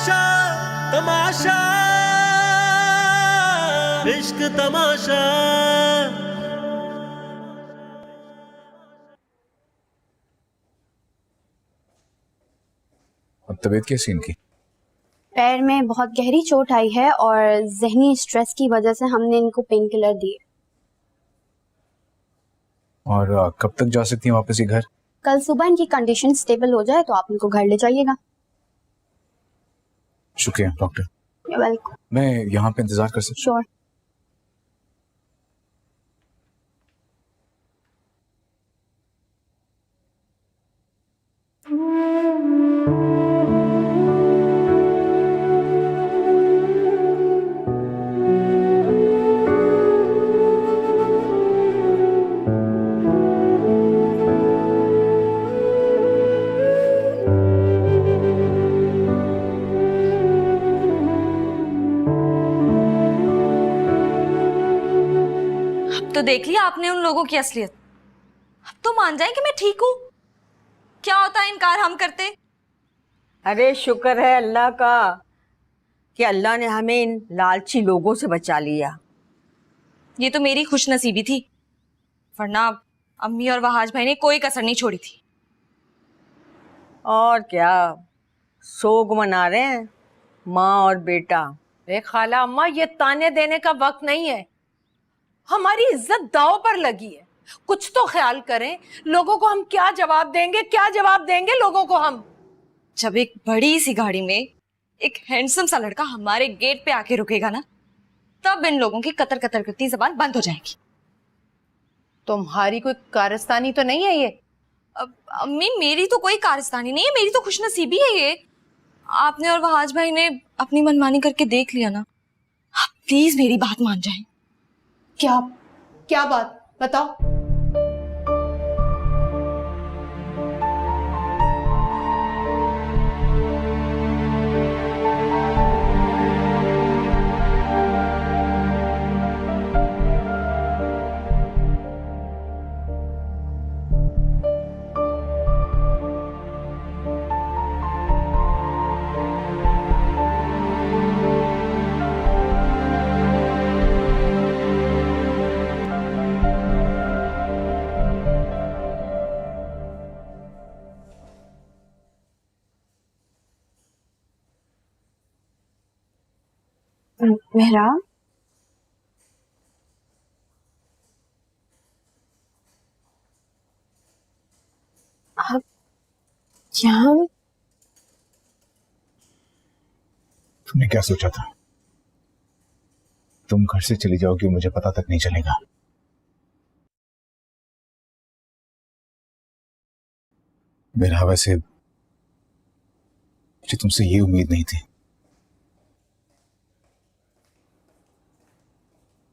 तमाशा तमाशा इश्क तमाशा। अब तबीयत कैसी इनकी? पैर में बहुत गहरी चोट आई है और जहनी स्ट्रेस की वजह से हमने इनको पेन किलर दिए। और कब तक जा सकती हैं वापस ये घर? कल सुबह इनकी कंडीशन स्टेबल हो जाए तो आप इनको घर ले जाइएगा। शुक्रिया डॉक्टर। वेलकम। मैं यहाँ पे इंतजार कर सकता हूँ? श्योर। तो देख लिया आपने उन लोगों की असलियत। अब तो मान जाए कि मैं ठीक हूँ। क्या होता है इनकार हम करते। अरे शुक्र है अल्लाह का कि अल्लाह ने हमें इन लालची लोगों से बचा लिया। ये तो मेरी खुशनसीबी थी, वरना अम्मी और वहाज भाई ने कोई कसर नहीं छोड़ी थी। और क्या सोग मना रहे हैं माँ और बेटा। अरे खाला अम्मा, ये ताने देने का वक्त नहीं है। हमारी इज्जत दांव पर लगी है, कुछ तो ख्याल करें। लोगों को हम क्या जवाब देंगे, क्या जवाब देंगे लोगों को हम? जब एक बड़ी सी गाड़ी में एक हैंडसम सा लड़का हमारे गेट पे आके रुकेगा ना, तब इन लोगों की कतर कतर करती जबान बंद हो जाएगी। तुम्हारी कोई कारस्तानी तो नहीं है ये? अब अम्मी, मेरी तो कोई कारस्तानी नहीं है, मेरी तो खुशनसीबी है ये। आपने और वहाज भाई ने अपनी मनमानी करके देख लिया ना, आप प्लीज मेरी बात मान जाएं। क्या क्या बात बताओ। मेहराब, आप यहाँ? तुमने क्या सोचा था? तुम घर से चली जाओगी, मुझे पता तक नहीं चलेगा। मेरा वैसे मुझे तुमसे ये उम्मीद नहीं थी।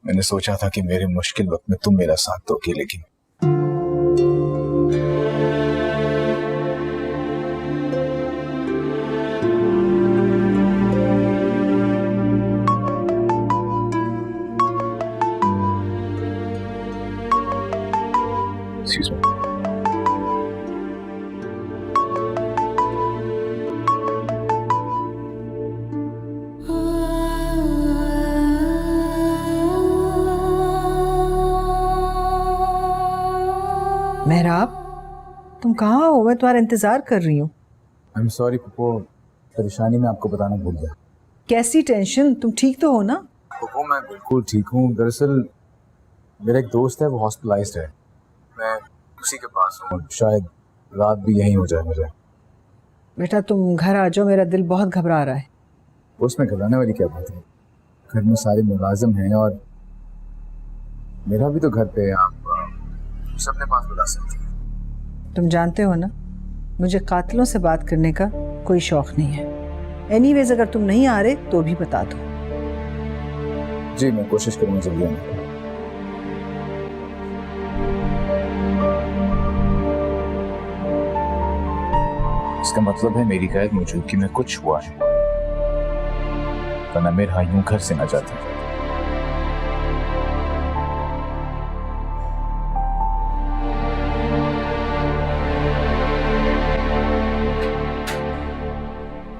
मैंने सोचा था कि मेरे मुश्किल वक्त में तुम मेरा साथ दोगी, लेकिन Excuse me. मेहराब, तुम कहाँ हो? मैं तुम्हारा इंतजार कर रही हूँ। आई एम सॉरी पप्पू, परेशानी में आपको बताना भूल गया। कैसी टेंशन? तुम ठीक तो हो ना? पप्पू मैं बिल्कुल ठीक हूँ। दरअसल मेरा एक दोस्त है, वो हॉस्पिटलाइज्ड है। मैं उसी के पास हूँ, शायद रात भी यहीं हो जाए मुझे। बेटा तुम घर आ जाओ, मेरा दिल बहुत घबरा रहा है। उसमें घबराने वाली क्या बात है? घर में सारे मुलाजिम हैं और मेरा भी तो घर पे है। आप सबने पास बुला सकते हैं। तुम जानते हो ना, मुझे कातिलों से बात करने का कोई शौक नहीं है। एनीवेज अगर तुम नहीं आ रहे तो भी बता दो। जी मैं कोशिश करूंगा जल्दी आने की। इसका मतलब है मेरी गैर मौजूदगी में कुछ हुआ है, वरना मेरा यूं घर से ना जाता।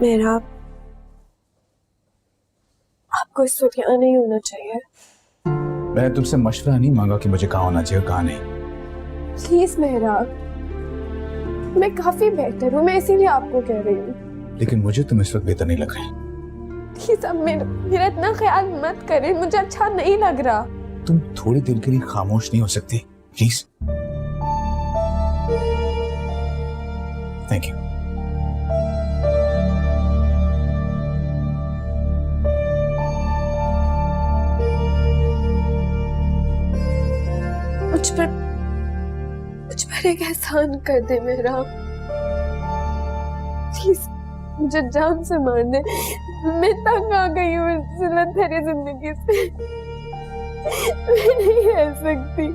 मेहराब, कोई सुनिया नहीं होना चाहिए। मैंने तुमसे मशवरा नहीं मांगा कि मुझे कहाँ होना चाहिए कहाँ नहीं। प्लीज मेहराब, मैं काफी बेहतर हूँ, मैं इसीलिए आपको कह रही हूँ। लेकिन मुझे तुम इस वक्त बेहतर नहीं लग रहे। प्लीज अब मेरा इतना ख्याल मत करें, मुझे अच्छा नहीं लग रहा। तुम थोड़ी देर के लिए खामोश नहीं हो सकती प्लीज? Thank you. मुझ पर एक एहसान कर दे मेहराब, प्लीज मुझे जान से मार दे। मैं तंग आ गई हूँ जिल्लत भरी जिंदगी से, मैं नहीं रह सकती।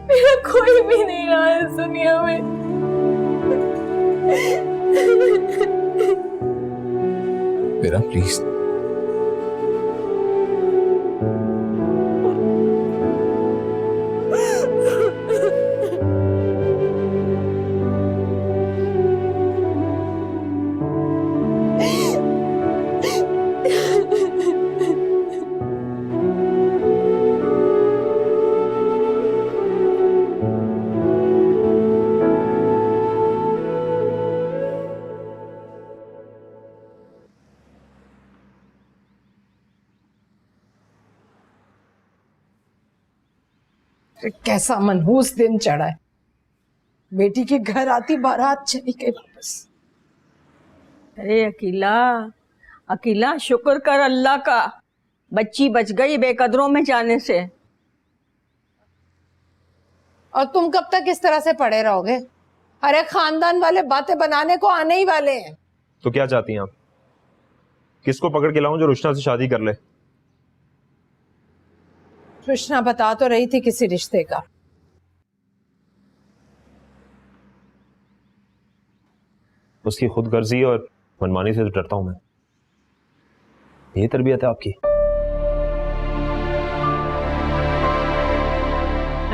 मेरा कोई भी नहीं रहा है इस दुनिया में। मेरा प्लीज। कैसा मनहूस दिन चढ़ा है। बेटी के घर आती बारात चली गई वापस। अरे अकीला, अकीला शुक्र कर अल्लाह का, बच्ची बच गई बेकदरों में जाने से। और तुम कब तक इस तरह से पड़े रहोगे? अरे खानदान वाले बातें बनाने को आने ही वाले हैं। तो क्या चाहती हैं आप? किसको पकड़ के लाऊं जो रुशना से शादी कर ले? कृष्णा बता तो रही थी किसी रिश्ते का। उसकी खुदगर्जी और मनमानी से तो डरता हूं मैं। ये तरबियत है आपकी?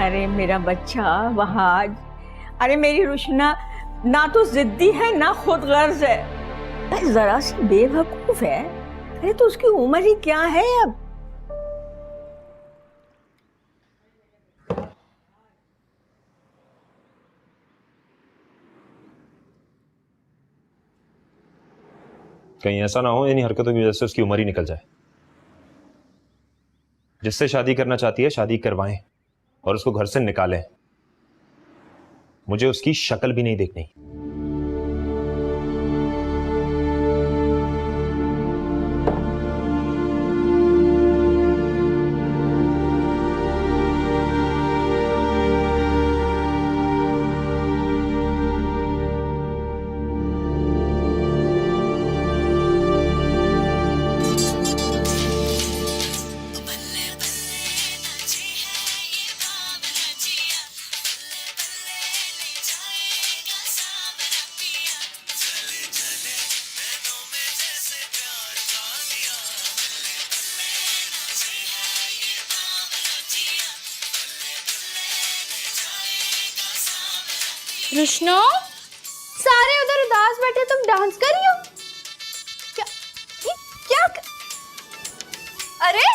अरे मेरा बच्चा वहाज, अरे मेरी रुशना ना तो जिद्दी है ना खुदगर्ज है, अरे जरा सी बेवकूफ है। अरे तो उसकी उम्र ही क्या है अब? कहीं ऐसा ना हो यानी हरकतों की वजह से उसकी उम्र ही निकल जाए। जिससे शादी करना चाहती है शादी करवाएं और उसको घर से निकालें। मुझे उसकी शक्ल भी नहीं देखनी। कृष्णो, सारे उधर उदास बैठे, तुम डांस कर रही हो क्या? क्या अरे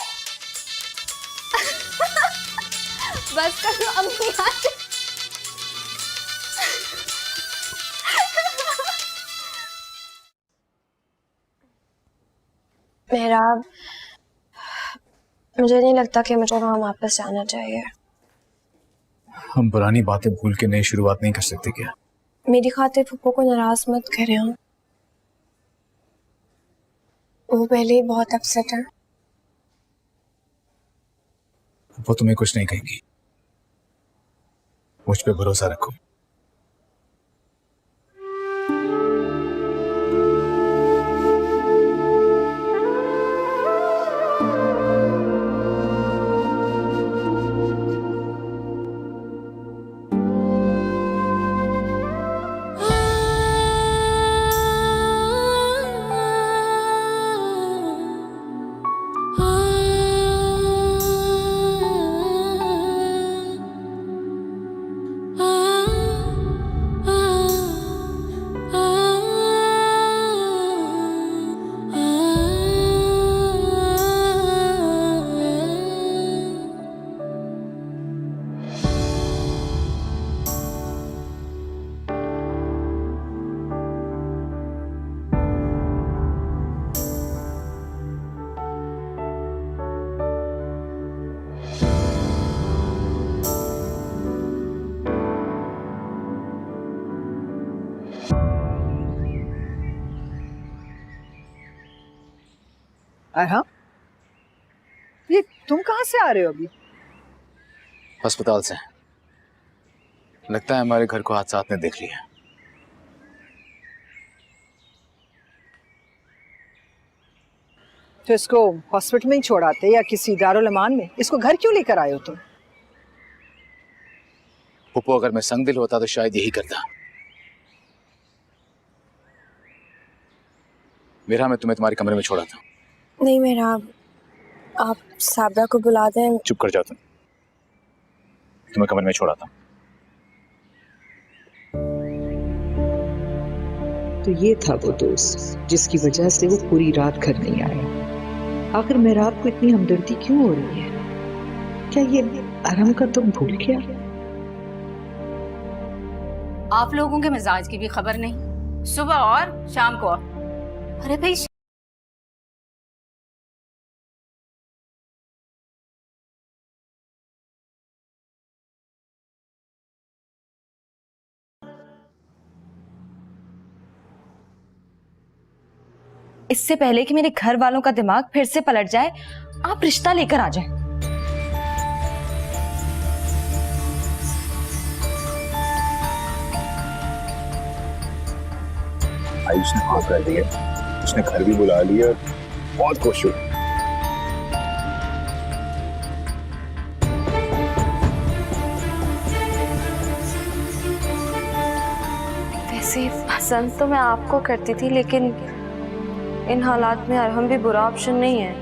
बस करो, अम्मी आ जाए। मेहराब, मुझे नहीं लगता कि मुझे वहां वापस जाना चाहिए। हम पुरानी बातें भूल के नई शुरुआत नहीं कर सकते क्या? मेरी खातिर फुप्पो को नाराज मत करें। वो पहले ही बहुत अपसेट है। वो तुम्हें कुछ नहीं कहेंगी, मुझ पे भरोसा रखो। ah अरहम, ये तुम कहाँ से आ रहे हो अभी? अस्पताल से। लगता है हमारे घर को हादसा ने देख लिया। तो इसको हॉस्पिटल में ही छोड़ाते या किसी दारुल अमान में? इसको घर क्यों लेकर आए हो तुम? पुप्पो, अगर मैं संग दिल होता तो शायद यही करता। मेरा, मैं तुम्हें तुम्हारे कमरे में छोड़ा था। नहीं मेरा, आप साबरा को बुला दें। चुप कर जाओ तुम। तुम्हें कमरे में छोड़ा था। तो ये था वो दोस्त जिसकी वजह से वो पूरी रात घर नहीं आया। आखिर मेहराब को इतनी हमदर्दी क्यों हो रही है? क्या ये अरहम का तुम भूल गया? आप लोगों के मिजाज की भी खबर नहीं, सुबह और शाम को। अरे भाई, इससे पहले कि मेरे घर वालों का दिमाग फिर से पलट जाए, आप रिश्ता लेकर आ जाएं। आयुष ने हाँ कर दिया, उसने घर भी बुला लिया, बहुत खुश हूँ। वैसे पसंद तो मैं आपको करती थी, लेकिन इन हालात में अरहम भी बुरा ऑप्शन नहीं है।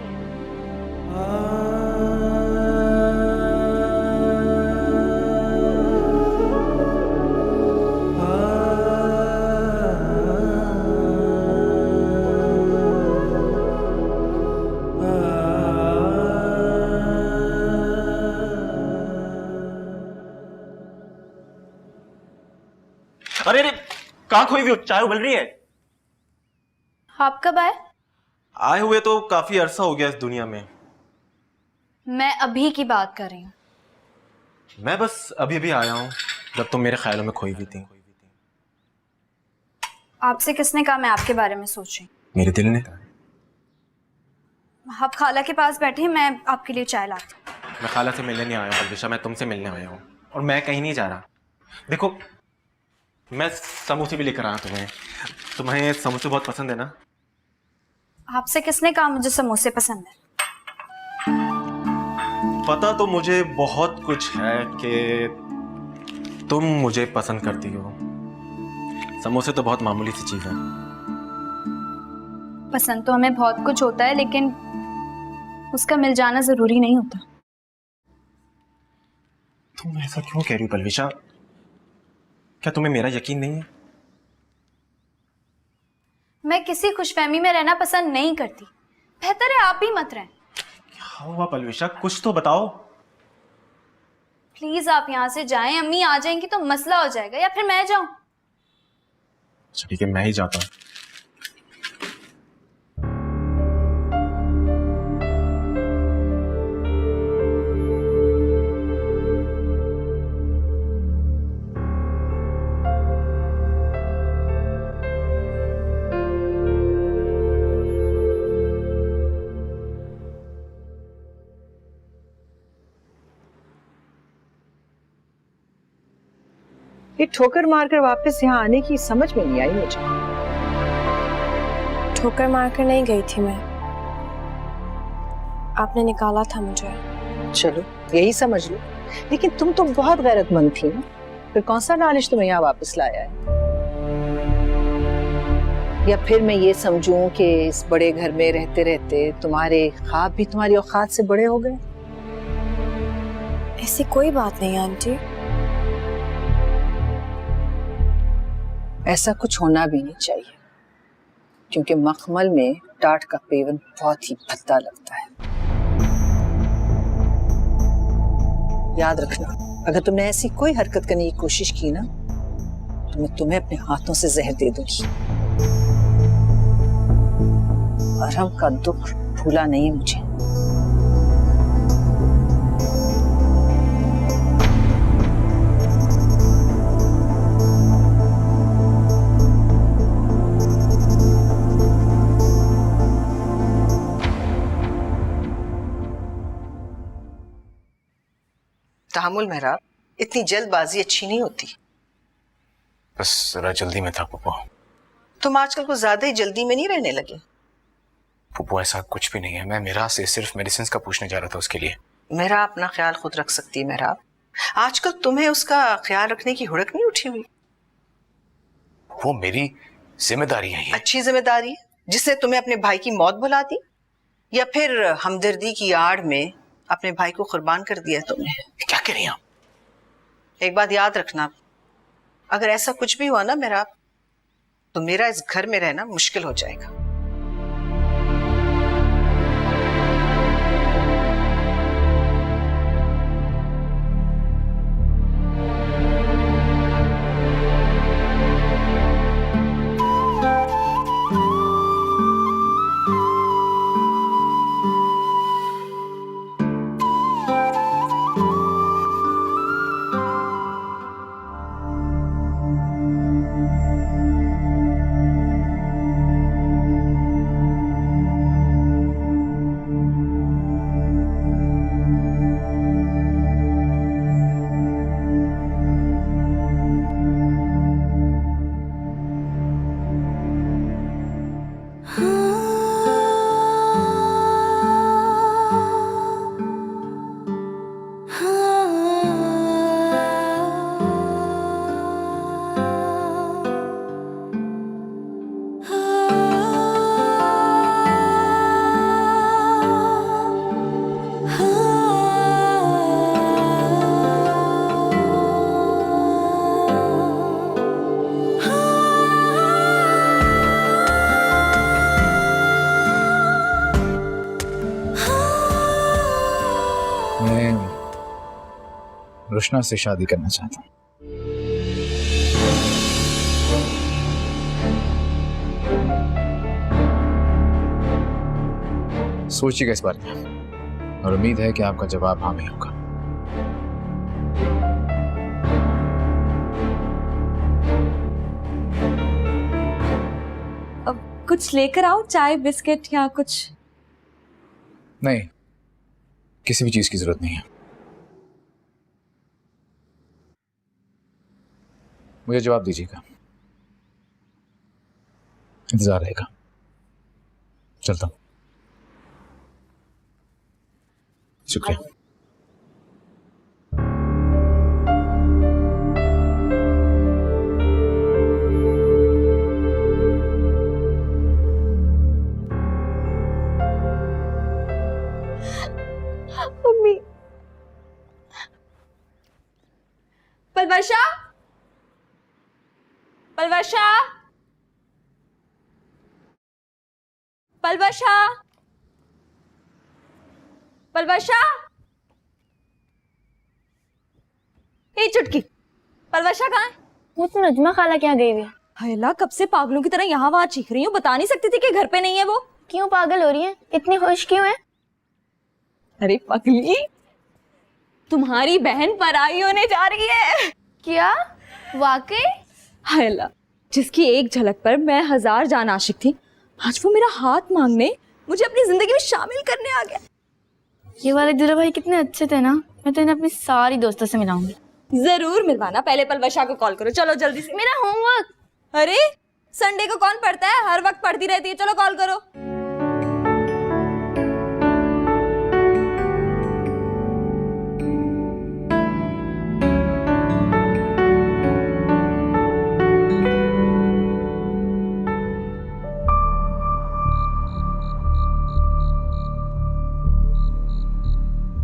अरे अरे, कहाँ खोई हुई हो? चाय उबल रही है। आप कब आए? आए हुए तो काफी अरसा हो गया इस दुनिया में। मैं अभी की बात कर रही हूँ। मैं बस अभी अभी आया हूँ जब तुम मेरे ख्यालों में खोई हुई थी। आपसे किसने कहा मैं आपके बारे में सोच रही हूँ? मेरे दिल ने। आप खाला के पास बैठे, मैं आपके लिए चाय लाती हूँ। मैं खाला से मिलने नहीं आया हूँ बलविशा, मैं तुमसे मिलने आया हूँ। और मैं कहीं नहीं जा रहा। देखो, मैं समोसे भी लेकर आया तुम्हें। तुम्हें समोसे बहुत पसंद है ना? आपसे किसने कहा मुझे समोसे पसंद है? पता तो मुझे बहुत कुछ है कि तुम मुझे पसंद करती हो। समोसे तो बहुत मामूली सी चीज है। पसंद तो हमें बहुत कुछ होता है, लेकिन उसका मिल जाना जरूरी नहीं होता। तुम ऐसा क्यों कह रही हो बलविशा? क्या तुम्हें मेरा यकीन नहीं है? मैं किसी खुशफहमी में रहना पसंद नहीं करती। बेहतर है आप ही मत रहें। क्या हुआ बलविशा, कुछ तो बताओ। प्लीज आप यहाँ से जाएं, अम्मी आ जाएंगी तो मसला हो जाएगा। या फिर मैं जाऊं? अच्छा ठीक है, मैं ही जाता हूँ। ये ठोकर मारकर वापस यहाँ आने की समझ में नहीं आई मुझे। ठोकर मारकर नहीं गई थी मैं, आपने निकाला था मुझे। चलो यही समझ लो, लेकिन तुम तो बहुत गैरतमंद थी ना। फिर कौन सा लालच तुम्हें यहाँ वापस लाया है? या फिर मैं ये समझूं कि इस बड़े घर में रहते रहते तुम्हारे ख्वाब भी तुम्हारी औकात से बड़े हो गए? ऐसी कोई बात नहीं आंटी। ऐसा कुछ होना भी नहीं चाहिए, क्योंकि मखमल में टाट का पेवन बहुत ही भद्दा लगता है। याद रखना, अगर तुमने ऐसी कोई हरकत करने की कोशिश की ना, तो मैं तुम्हें अपने हाथों से जहर दे दूंगी। अरहम का दुख भूला नहीं मुझे। तहमुल मेहराब, इतनी जल्दबाजी अच्छी नहीं होती। बस जरा जल्दी में था पुप्पो। तुम आजकल कुछ ज्यादा ही जल्दी में नहीं रहने लगे। पुप्पो ऐसा कुछ भी नहीं है, मैं मेरा से सिर्फ मेडिसिन का पूछने जा रहा था उसके लिए। मेरा अपना ख्याल खुद रख सकती है मेहराब, आजकल तुम्हें उसका ख्याल रखने की हुड़क नहीं उठी हुई। वो मेरी जिम्मेदारी है ये। अच्छी जिम्मेदारी है जिसने तुम्हें अपने भाई की मौत भुला दी, या फिर हमदर्दी की आड़ में अपने भाई को कुर्बान कर दिया तुमने? क्या कह रही हैं आप? एक बात याद रखना, अगर ऐसा कुछ भी हुआ ना मेरा, तो मेरा इस घर में रहना मुश्किल हो जाएगा। रुशना से शादी करना चाहता हूँ। सोचिएगा इस बारे में और उम्मीद है कि आपका जवाब हाँ में होगा। अब कुछ लेकर आओ, चाय बिस्किट या कुछ? नहीं, किसी भी चीज की जरूरत नहीं है। मुझे जवाब दीजिएगा, इंतजार रहेगा। चलता हूं। शुक्रिया। मम्मी, पलवशा, पलवशा, पलवशा, पलवशा, ये चुटकी, पलवशा कहाँ है? वो तो नजमा खाला क्या गई हुई है? हैला, कब से पागलों की तरह यहाँ वहां चीख रही हूँ, बता नहीं सकती थी कि घर पे नहीं है वो? क्यों पागल हो रही है? इतनी खुश क्यों है? अरे पगली, तुम्हारी बहन पराई होने जा रही है। क्या? वाकई? हैला, जिसकी एक झलक पर मैं 1000 जान आशिक थी, आज वो मेरा हाथ मांगने, मुझे अपनी जिंदगी में शामिल करने आ गया। ये वाले दूल्हा भाई कितने अच्छे थे ना, मैं तो इन्हें अपनी सारी दोस्तों से मिलाऊंगी। जरूर मिलवाना, पहले पलवशा को कॉल करो। चलो जल्दी से। मेरा होमवर्क। अरे संडे को कौन पढ़ता है, हर वक्त पढ़ती रहती है। चलो कॉल करो।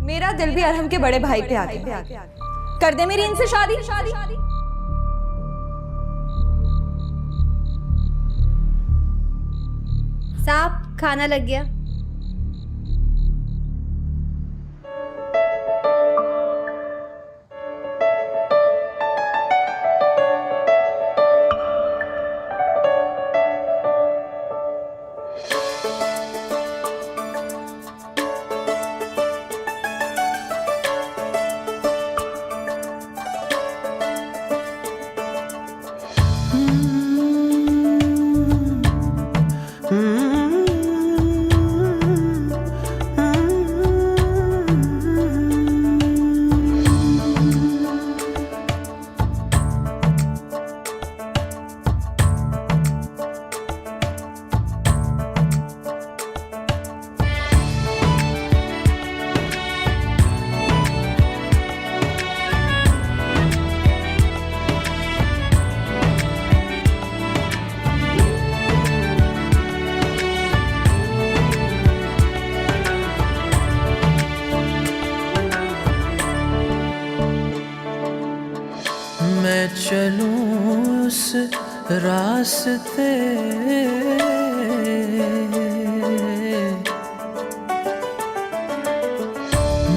मेरा दिल भी अरहम के बड़े भाई पे आ गया। कर दे मेरी इनसे शादी। साहब, खाना लग गया। चलूं उस रास्ते,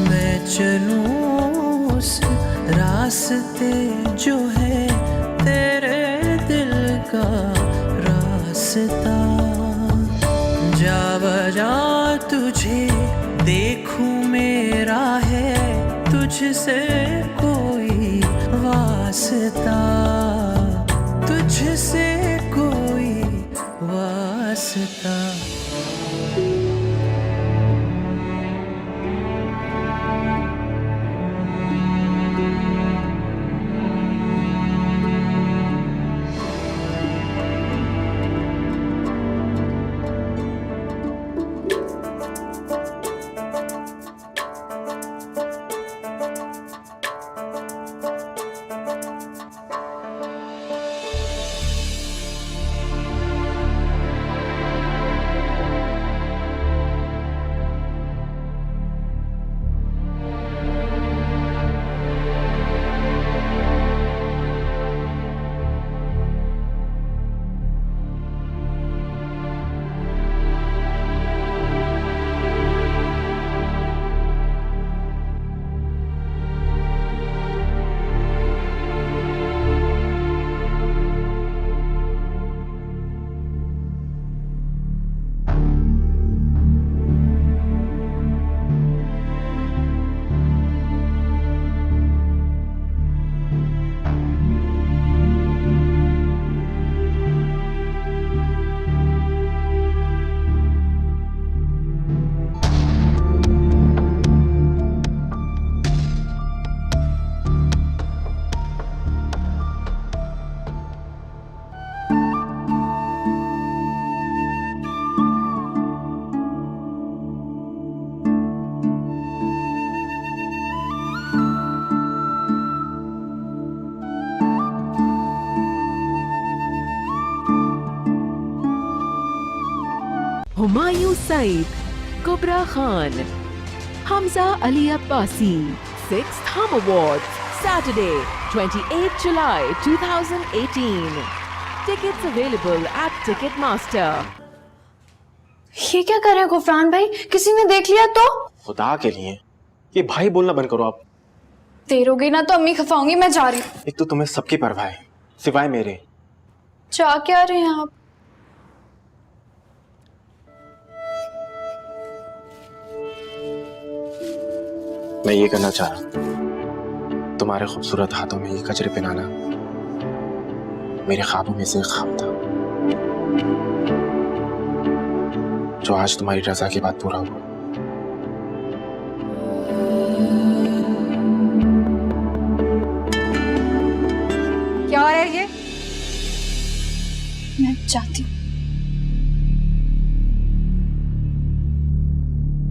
मैं चलूं उस रास्ते जो है तेरे दिल का रास्ता। जा बजा तुझे देखूं मेरा है तुझसे कोई वास्ता, तुझसे कोई वास्ता। Humayun Saeed, कुबरा Khan, Hamza Ali Abbasi, 6th Hum Awards, Saturday, 28 July 2018. Tickets available at Ticketmaster. ये क्या कर रहे हैं गुफरान भाई? किसी ने देख लिया तो? खुदा के लिए ये भाई बोलना बंद करो आप। देर हो गई ना तो अम्मी खफाऊंगी, मैं जा रही हूँ। एक तो तुम्हें सबकी परवाह है सिवाय मेरे। जा क्या रहे हैं आप? मैं ये करना चाह रहा, तुम्हारे खूबसूरत हाथों में ये कचरे पिनाना मेरे ख्वाबों में से एक ख्वाब था जो आज तुम्हारी रजा के बाद पूरा हुआ। क्या हो रहा है ये? मैं चाहती हूँ।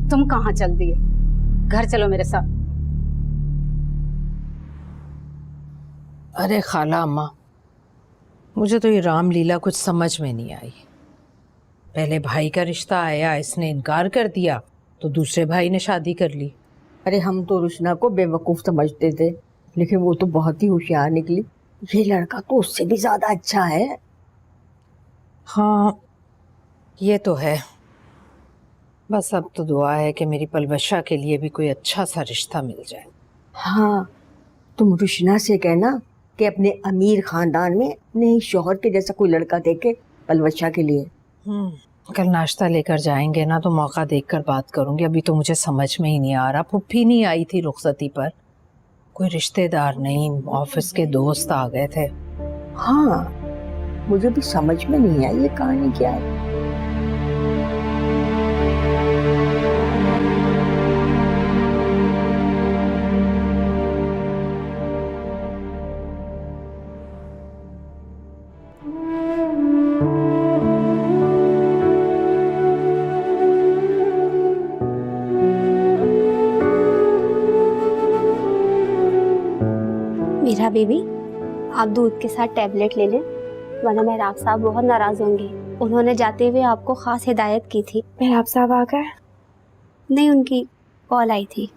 तुम कहाँ चल दिए? घर चलो मेरे साथ। अरे खाला अम्मा, मुझे तो ये रामलीला कुछ समझ में नहीं आई। पहले भाई का रिश्ता आया, इसने इनकार कर दिया, तो दूसरे भाई ने शादी कर ली। अरे हम तो रुशना को बेवकूफ़ समझते थे, लेकिन वो तो बहुत ही होशियार निकली। ये लड़का तो उससे भी ज्यादा अच्छा है। हाँ ये तो है, बस अब तो दुआ है कि मेरी पलवशा के लिए भी कोई अच्छा सा रिश्ता मिल जाए। हाँ, तुम रुशना से कहना कि अपने अमीर खानदान में अपने ही शौहर के जैसा कोई लड़का देखे पलवशा के लिए। कल नाश्ता लेकर जाएंगे ना तो मौका देखकर बात करूंगी। अभी तो मुझे समझ में ही नहीं आ रहा। फुप्पी नहीं आई थी रुखसती पर, कोई रिश्तेदार नहीं, ऑफिस के दोस्त आ गए थे। हाँ, मुझे भी समझ में नहीं आई ये कहानी क्या है। मीरा बीबी, आप दूध के साथ टैबलेट ले लें, वरना मेहराब साहब बहुत नाराज होंगे। उन्होंने जाते हुए आपको खास हिदायत की थी। मेहराब साहब आ गए? नहीं, उनकी कॉल आई थी।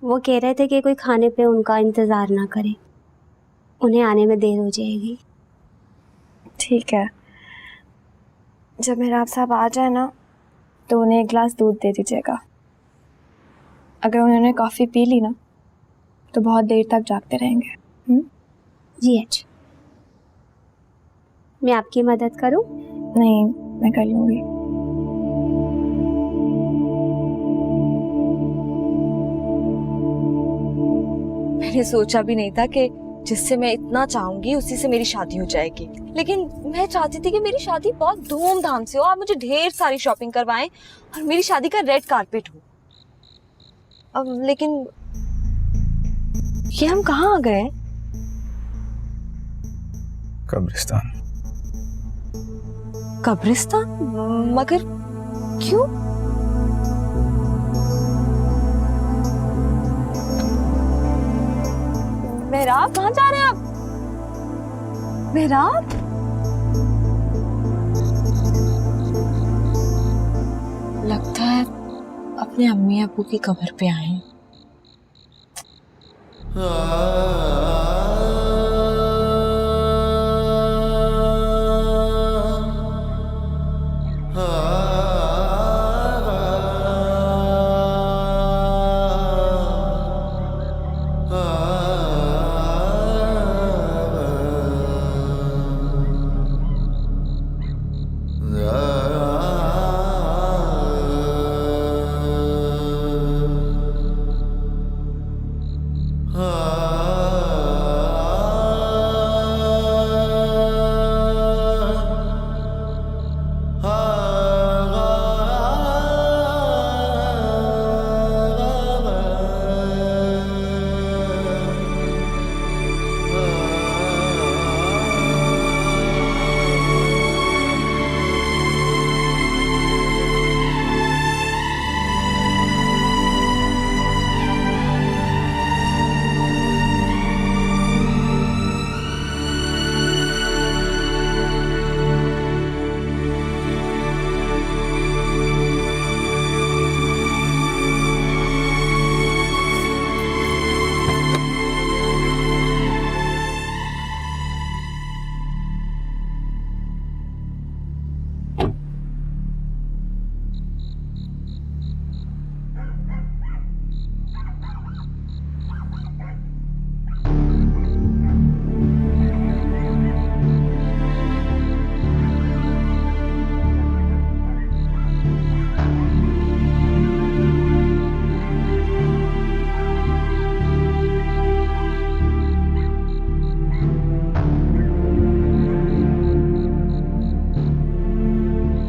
वो कह रहे थे कि कोई खाने पे उनका इंतजार ना करे। उन्हें आने में देर हो जाएगी। ठीक है, जब मेहराब साहब आ जाए ना तो उन्हें एक गिलास दूध दे दीजिएगा। अगर उन्होंने कॉफ़ी पी ली ना तो बहुत देर तक जागते रहेंगे। जी अच्छा, मैं आपकी मदद करूं? नहीं, मैं कर लूँगी। मैंने सोचा भी नहीं था कि जिससे मैं इतना चाहूंगी उसी से मेरी शादी हो जाएगी, लेकिन मैं चाहती थी कि मेरी शादी बहुत धूमधाम से हो, आप मुझे ढेर सारी शॉपिंग करवाएं और मेरी शादी का रेड कारपेट हो। अब लेकिन ये हम कहाँ आ गए? कब्रिस्तान। कब्रिस्तान? मगर क्यों? मेहराब, कहाँ जा रहे हैं आप? मेहराब, लगता है अपने अम्मी अब्बू की कब्र पे आए हैं।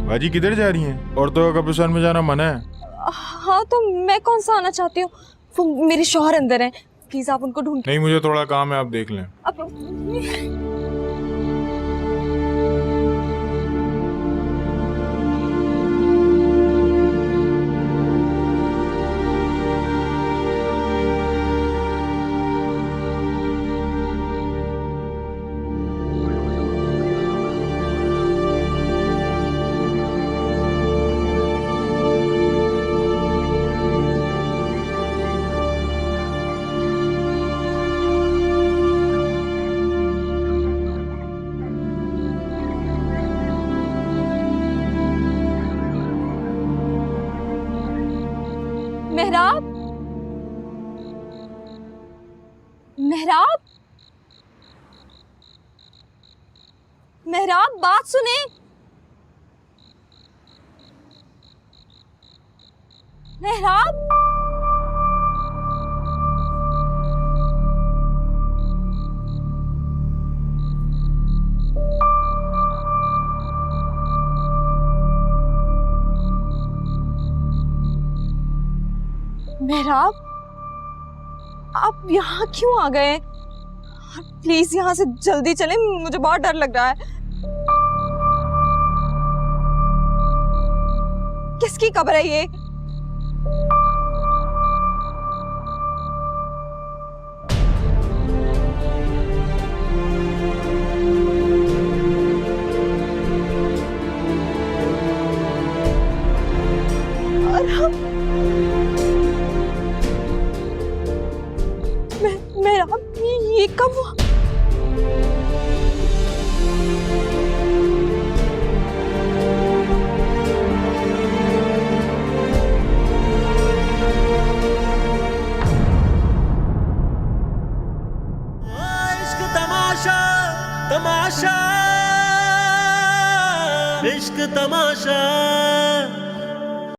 बाजी किधर जा रही हैं? औरतों का कब्रिस्तान में जाना मना है। हाँ तो मैं कौन सा आना चाहती हूँ? वो मेरे शौहर अंदर हैं, प्लीज आप उनको ढूंढ। नहीं, मुझे थोड़ा काम है, आप देख लें। मेहराब, मेहराब, मेहराब, बात सुने। मेहराब, मेहराब, आप यहाँ क्यों आ गए? प्लीज यहाँ से जल्दी चलें, मुझे बहुत डर लग रहा है। किसकी कब्र है ये? मेरा ये कब हुआ? तमाशा इश्क तमाशा